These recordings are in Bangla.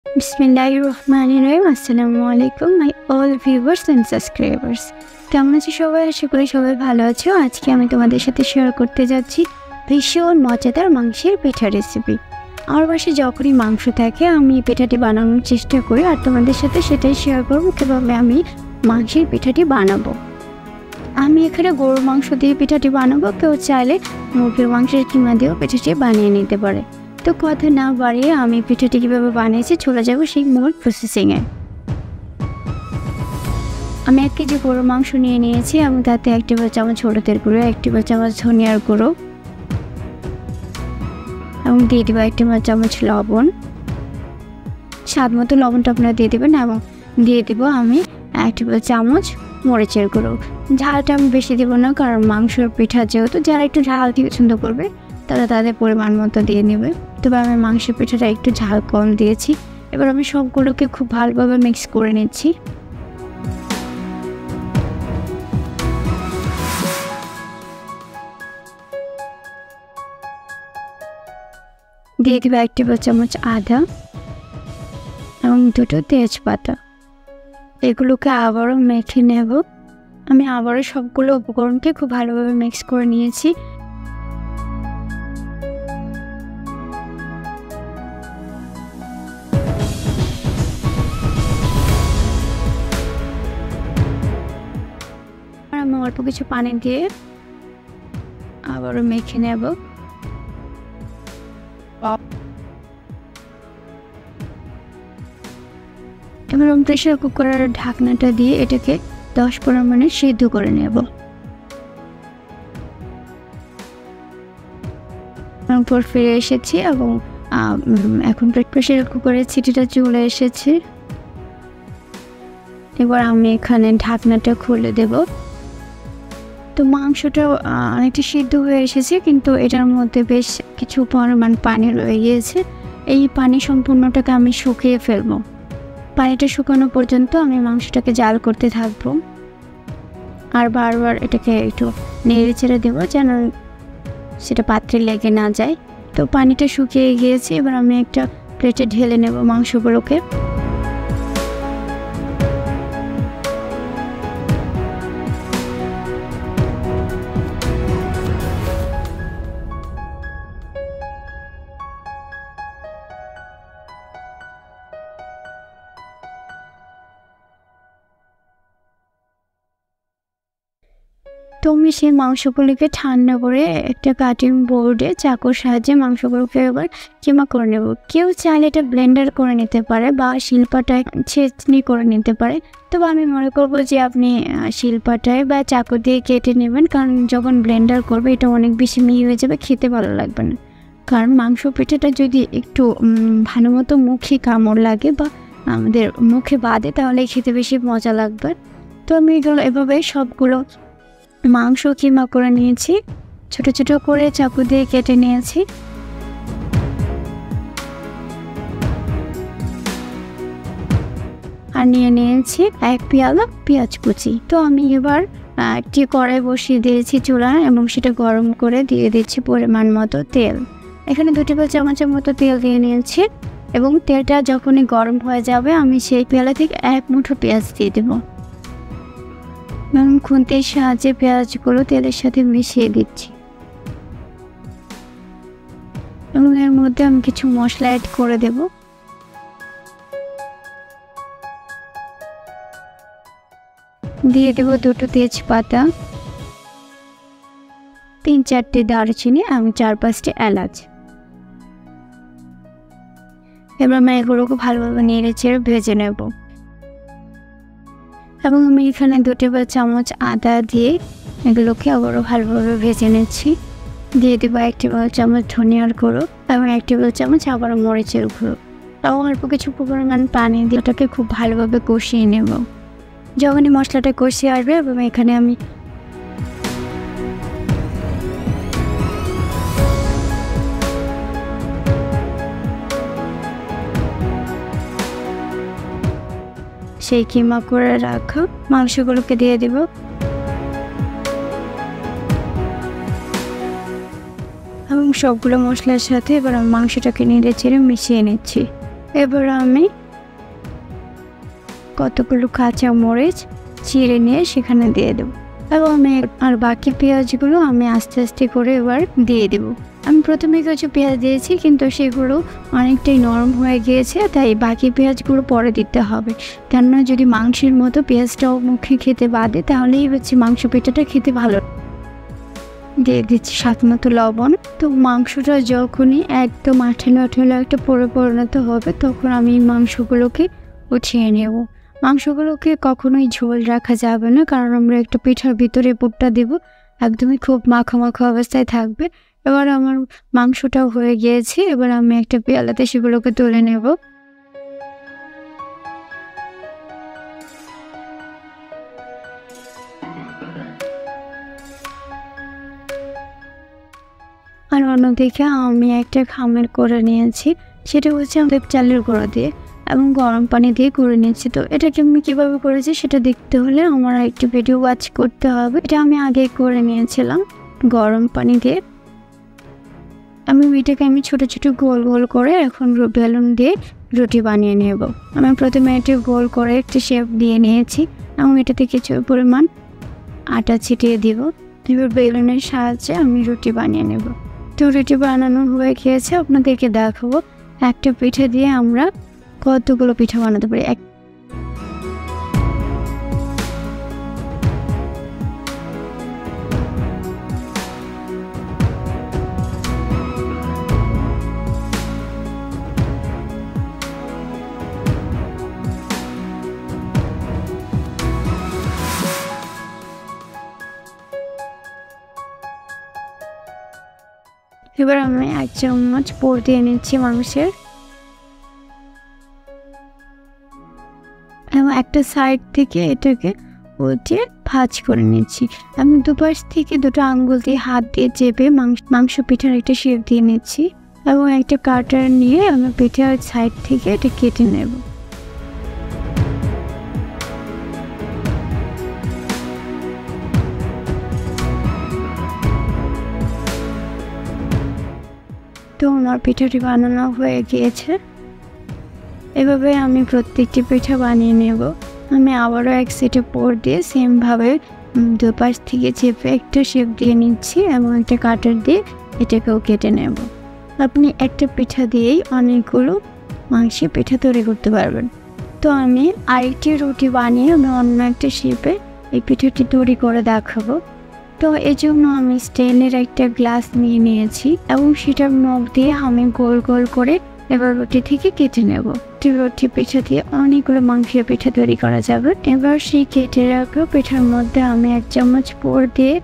বিসমিল্লাহিররহমানিররহিম। আসসালামু আলাইকুম my all viewers and subscribers. কেমন আছো সবাই? আশা করি সবাই ভালো আছো। আজকে আমি তোমাদের সাথে শেয়ার করতে যাচ্ছি ভীষণ মজাদার মাংসের পিঠা রেসিপি। আমার বাসায় যখনই মাংস থাকে আমি পিঠাটি বানানোর চেষ্টা করি, আর তোমাদের সাথে সেটাই শেয়ার করবো কীভাবে আমি মাংসের পিঠাটি বানাবো। আমি এখানে গরুর মাংস দিয়ে পিঠাটি বানাবো, কেউ চাইলে মুরগির মাংসের কিমা দিয়েও পিঠাটি বানিয়ে নিতে পারে। তো কথা না বাড়িয়ে আমি পিঠাটি কীভাবে বানিয়েছি চলে যাবো সেই মূল প্রসেসিংয়ে। আমি 1 কেজি গরুর মাংস নিয়ে নিয়েছি এবং তাতে 1 টেবিল চামচ হলুদের গুঁড়ো, 1 টেবিল চামচ ধনিয়ার গুঁড়ো এবং দিয়ে দেবো 1 টেবিল চামচ লবণ। স্বাদ মতো লবণটা আপনারা দিয়ে দেবেন এবং দিয়ে দেবো আমি 1 টেবিল চামচ মরিচের গুঁড়ো। ঝালটা আমি বেশি দেবো না, কারণ মাংসের পিঠা যেহেতু যারা একটু ঝাল পছন্দ করবে তারা তাদের পরিমাণ মতো দিয়ে নেবে। তবে আমি মাংসের পিঠাটা একটু ঝাল কম দিয়েছি। এবার আমি সবগুলোকে খুব ভালোভাবে মিক্স করে নিচ্ছি। দিয়ে দেবো 1 টেবিল চামচ আদা এবং 2টো তেজপাতা। এগুলোকে আবারও মেখে নেব। আমি আবারও সবগুলো উপকরণকে খুব ভালোভাবে মিক্স করে নিয়েছি। আমি অল্প কিছু পানি দিয়ে আবারও মেখে নেব। এবার প্রেসার কুকারের ঢাকনাটা দিয়ে এটাকে 10-15 মিনিট সিদ্ধ করে নেব। তারপর ফিরে এসেছি এবং এখন প্রেসার কুকারের সিটিটা চলে এসেছে। এবার আমি এখানে ঢাকনাটা খুলে দেব। তো মাংসটা অনেকটা সিদ্ধ হয়ে এসেছে, কিন্তু এটার মধ্যে বেশ কিছু পরিমাণ পানি রয়ে গিয়েছে। এই পানি সম্পূর্ণটাকে আমি শুকিয়ে ফেলবো। পানিটা শুকানো পর্যন্ত আমি মাংসটাকে জাল করতে থাকবো আর বারবার এটাকে একটু নেড়ে চেড়ে দেবো যেন সেটা পাত্রে লেগে না যায়। তো পানিটা শুকিয়ে গিয়েছে। এবার আমি একটা প্লেটে ঢেলে নেব মাংসগুলোকে। তো আমি সেই মাংসগুলিকে ঠান্ডা করে একটা কাটিং বোর্ডে চাকুর সাহায্যে মাংসগুলোকে এবার কিমা করে নেব। কেউ চাইলে এটা ব্লেন্ডার করে নিতে পারে বা শিলপাটায় ছেঁচনি করে নিতে পারে। তবে আমি মনে করব যে আপনি শিলপাটায় বা চাকু দিয়ে কেটে নেবেন, কারণ যখন ব্লেন্ডার করবে এটা অনেক বেশি মিহি হয়ে যাবে, খেতে ভালো লাগবে না। কারণ মাংস পিঠাটা যদি একটু ভালো মতো মুখে কামড় লাগে বা আমাদের মুখে বাঁধে তাহলে খেতে বেশি মজা লাগবে। তো আমি এগুলো এভাবে সবগুলো মাংস কিমা করে নিয়েছি, ছোট ছোট করে চাকু দিয়ে কেটে নিয়েছি। আর নিয়ে নিয়েছি 1 পেয়ালা পেঁয়াজ কুচি। তো আমি এবার একটি কড়াই বসিয়ে দিয়েছি চুলায় এবং সেটা গরম করে দিয়ে দিচ্ছি পরিমাণ মতো তেল। এখানে 2 টেবিল চামচের মতো তেল দিয়ে নিয়েছি এবং তেলটা যখনই গরম হয়ে যাবে আমি সেই পেয়ালা থেকে 1 মুঠো পেঁয়াজ দিয়ে দেবো এবং খুন্তির সাহায্যে পেঁয়াজগুলো তেলের সাথে মিশিয়ে দিচ্ছি এবং এর মধ্যে আমি কিছু মশলা অ্যাড করে দেব। দিয়ে দেব 2টো তেজপাতা, 3-4টে দারুচিনি এবং 4-5টে এলাচ। এবার আমি এগুলোকে ভালোভাবে নেড়ে চেড়ে ভেজে নেব এবং আমি এখানে 2 টেবিল চামচ আদা দিয়ে এগুলোকে আবারও ভালোভাবে ভেজে নিচ্ছি। দিয়ে দেবো 1 টেবিল চামচ ধনিয়ার গুঁড়ো এবং 1 টেবিল চামচ আবারও মরিচের গুঁড়ো এবং অল্প কিছু পরিমাণ পানি দিয়ে ওটাকে খুব ভালোভাবে কষিয়ে নেব। যখনই মশলাটা কষিয়ে আসবে এবং এখানে আমি সেই কিমা করে রাখা মাংসগুলোকে দিয়ে দেব এবং সবগুলো মশলার সাথে এবার আমি মাংসটাকে নেড়ে চেড়ে মিশিয়ে নিচ্ছি। এবার আমি কতগুলো কাঁচা মরিচ চিড়ে নিয়ে সেখানে দিয়ে দেবো এবং আমি আর বাকি পেঁয়াজগুলো আমি আস্তে আস্তে করে এবার দিয়ে দেবো। আমি প্রথমে কিছু পেঁয়াজ দিয়েছি কিন্তু সেগুলো অনেকটাই নরম হয়ে গিয়েছে, তাই বাকি পেঁয়াজগুলো পরে দিতে হবে। কেননা যদি মাংসের মতো পেঁয়াজটাও মুখে খেতে বাদে তাহলেই হচ্ছে মাংস পিঠাটা খেতে ভালো। দিয়ে দিচ্ছি স্বাদ মতো লবণ। তো মাংসটা যখনই একদম আঠালো আঠালো একটা পরিণত হবে তখন আমি মাংসগুলোকে উঠিয়ে নেব। মাংসগুলোকে কখনোই ঝোল রাখা যাবে না, কারণ আমরা একটা পিঠার ভিতরে পুরটা দেব, একদমই খুব মাখো মাখো অবস্থায় থাকবে। এবার আমার মাংসটাও হয়ে গিয়েছে, এবার আমি একটা পেয়ালাতে সেগুলোকে তুলে নেব। আর অন্যদিকে আমি একটা খামের করে নিয়েছি, সেটা হচ্ছে আমাদের চালের গুঁড়ো দিয়ে এবং গরম পানি দিয়ে করে নিয়েছি। তো এটাকে আমি কীভাবে করেছি সেটা দেখতে হলে আমার একটু ভিডিও ওয়াচ করতে হবে। এটা আমি আগে করে নিয়েছিলাম গরম পানি দিয়ে। এটাকে আমি ছোটো ছোটো গোল গোল করে এখন বেলুন দিয়ে রুটি বানিয়ে নেব। আমি প্রথমে এটি গোল করে একটি শেপ দিয়ে নিয়েছি এবং এটাতে কিছু পরিমাণ আটা ছিটিয়ে দিব। এবার বেলুনের সাহায্যে আমি রুটি বানিয়ে নেব। তো রুটি বানানো হয়ে গিয়েছে, আপনাদেরকে দেখাবো একটা পিঠে দিয়ে আমরা কতগুলো পিঠা বানাতে পারি। এবার আমি 1 চামচ পুর দিয়ে নিচ্ছি মাংসের এবং একটা সাইড থেকে এটাকে উল্টে ভাঁজ করে নিচ্ছি। আমি দুপাশ থেকে দুটো আঙ্গুল দিয়ে হাত দিয়ে চেপে মাংস পিঠার একটা শেপ দিয়ে নিচ্ছি এবং একটা কাটার নিয়ে আমি পিঠার সাইড থেকে এটা কেটে নেব। তো আমার পিঠাটি বানানো হয়ে গিয়েছে। এভাবে আমি প্রত্যেকটি পিঠা বানিয়ে নেব। আমি আবারও এক সেটে পুর দিয়ে সেমভাবে দুপাশ থেকে চেপে একটা শেপ দিয়ে নিচ্ছি এবং একটা কাটার দিয়ে এটাকেও কেটে নেব। আপনি একটা পিঠা দিয়েই অনেকগুলো মাংসের পিঠা তৈরি করতে পারবেন। তো আমি আরেকটি রুটি বানিয়ে আমি অন্য একটা শেপে এই পিঠাটি তৈরি করে দেখাবো। তো এই জন্য আমি স্টিলের একটা গ্লাস নিয়ে নিয়েছি এবং সেটার মুখ দিয়ে আমি গোল গোল করে এবার রুটি থেকে কেটে নেব। রুটি পিঠা দিয়ে অনেকগুলো মাংসের পিঠা তৈরি করা যাবে। এবার সেই কেটে রাখা পিঠার মধ্যে আমি 1 চামচ পুর দিয়ে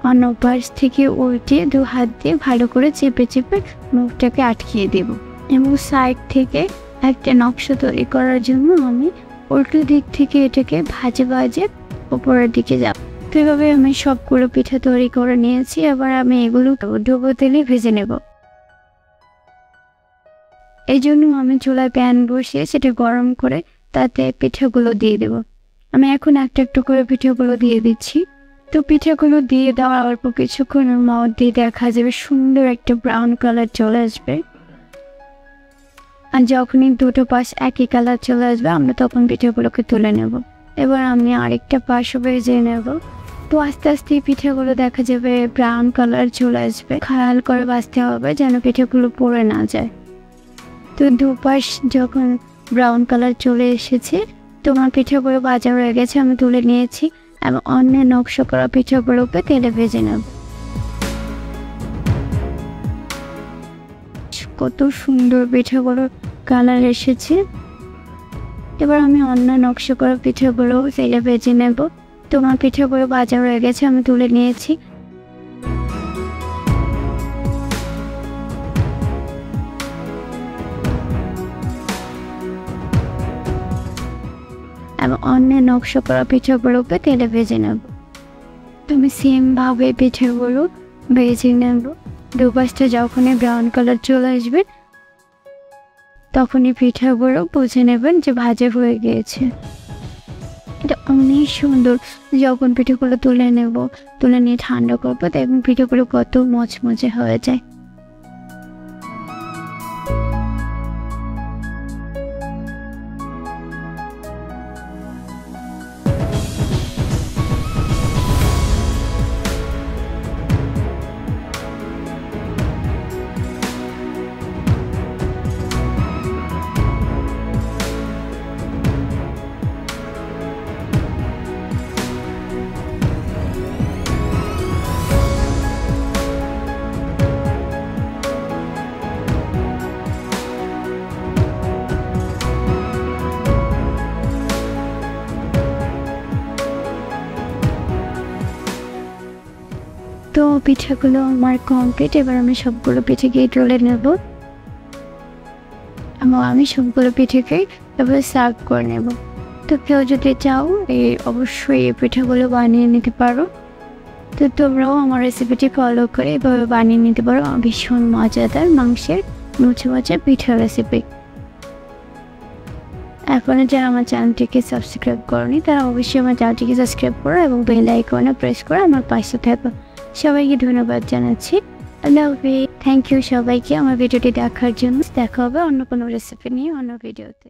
অন্য পাশ থেকে উল্টে 2 হাত দিয়ে ভালো করে চেপে চেপে মুখটাকে আটকিয়ে দেব এবং সাইড থেকে একটা নকশা তৈরি করার জন্য আমি উল্টো দিক থেকে এটাকে ভাজে ভাজে উপরের দিকে যাব। তো এভাবে আমি সবগুলো পিঠা তৈরি করে নিয়েছি। এবার আমি এগুলো ডুবো তেলে ভেজে নেব। এই জন্য আমি চুলায় প্যান বসিয়ে সেটা গরম করে তাতে পিঠাগুলো দিয়ে দেব। আমি এখন একটা একটা করে পিঠাগুলো দিয়ে দিচ্ছি। তো পিঠাগুলো দিয়ে দেওয়ার অল্প কিছুক্ষণের মধ্যে দেখা যাবে সুন্দর একটা ব্রাউন কালার চলে আসবে। আর যখনই দুটো পাশ একই কালার চলে আসবে আমরা তখন পিঠাগুলোকে তুলে নেব। এবার আমি আরেকটা পাশও ভেজে নেব। তো আস্তে আস্তে পিঠাগুলো দেখা যাবে ব্রাউন কালার চলে আসবে। খেয়াল করে ভাজতে হবে যেন পিঠাগুলো পড়ে না যায়। তো দুপাশ যখন ব্রাউন কালার চলে এসেছে তোমার পিঠাগুলো ভাজা হয়ে গেছে, আমি তুলে নিয়েছি এবং অন্য নকশা করা পিঠাগুলোকে তেলে ভেজে নেব। কত সুন্দর পিঠাগুলোর কালার এসেছে। এবার আমি অন্য নকশা করা পিঠাগুলো তেলে ভেজে নেব। তোমার পিঠাগুলো ভাজা হয়ে গেছে, আমি তুলে নিয়েছি। এবং অন্য নকশা করা পিঠাগুলোকে তেলে ভেজে নেব। তুমি সেমভাবে পিঠাগুলো ভেজে নেব। দুপাশটা যখনই ব্রাউন কালার চলে আসবে তখনই পিঠাগুলো বুঝে নেবেন যে ভাজা হয়ে গিয়েছে। এটা অনেক সুন্দর। যখন পিঠাগুলো তুলে নেব, তুলে নিয়ে ঠান্ডা করবো, দেখবেন পিঠাগুলো কত মচমচে হয়ে যায়। পিঠাগুলো আমার কমপ্লিট। এবার আমি সবগুলো পিঠেকে তুলে নেব এবং আমি সবগুলো পিঠেকে এবার সার্ভ করে নেব। তো কেউ যদি চাও অবশ্যই এই পিঠাগুলো বানিয়ে নিতে পারো। তো তোমরাও আমার রেসিপিটি ফলো করে এভাবে বানিয়ে নিতে পারো। ভীষণ মজাদার মাংসের মুছে মুছে পিঠা রেসিপি। এখনও যারা আমার চ্যানেলটিকে সাবস্ক্রাইব করনি তারা অবশ্যই আমার চ্যানেলটিকে সাবস্ক্রাইব করো এবং বেল আইকনে প্রেস করে আমার পাশে থাকো। সবাইকে ধন্যবাদ জানাচ্ছি। আল্লাহ হাফেজ। থ্যাংক ইউ সবাইকে আমার ভিডিওটি দেখার জন্য। দেখা হবে অন্য কোনো রেসিপি নিয়ে অন্য ভিডিওতে।